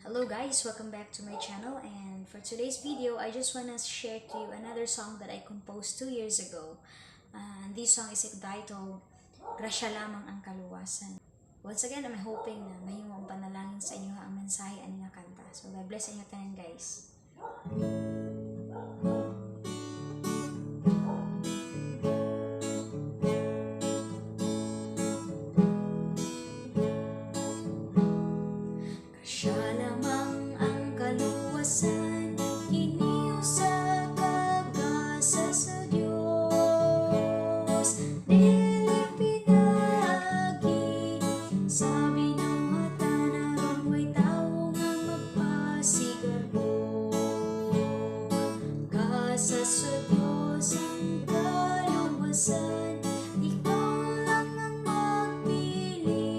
Hello guys, welcome back to my channel, and for today's video I just want to share to you another song that I composed 2 years ago. And this song is entitled Grasya Lamang Ang Kaluwasan. Once again, I'm hoping na mahimo ang panalangin sa inyo ang mensahe ani nga kanta. So God bless inyo tanan guys. Grasya lamang ang kaluwasan, kini usa ka grasya sa Dios. Dili pinagi sa binuhatan aron way tawo nga magpasigaro. Grasya sa Dios ang kaluwasan, ikaw lang ang magpili.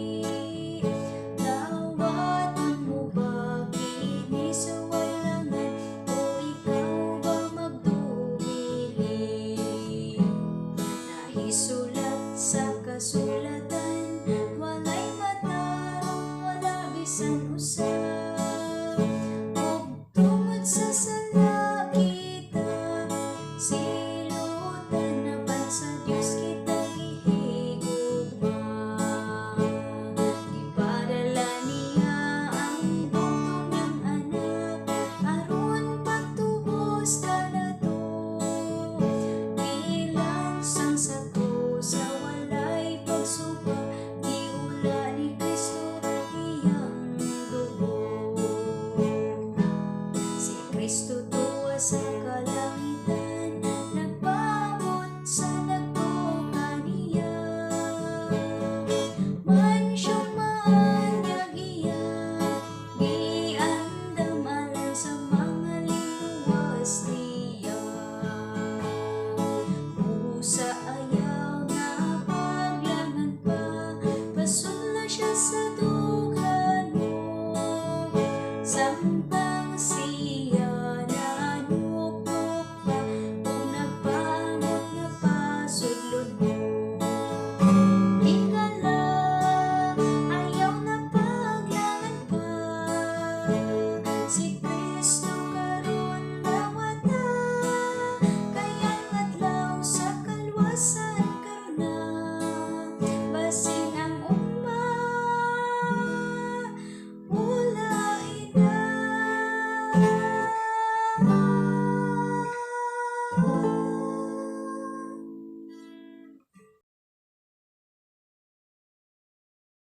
Dawatan mo ba kini sa walangan, o ikaw ba magdumili? Nahisulat sa kasulatan, walay matarong, wala bisan usa.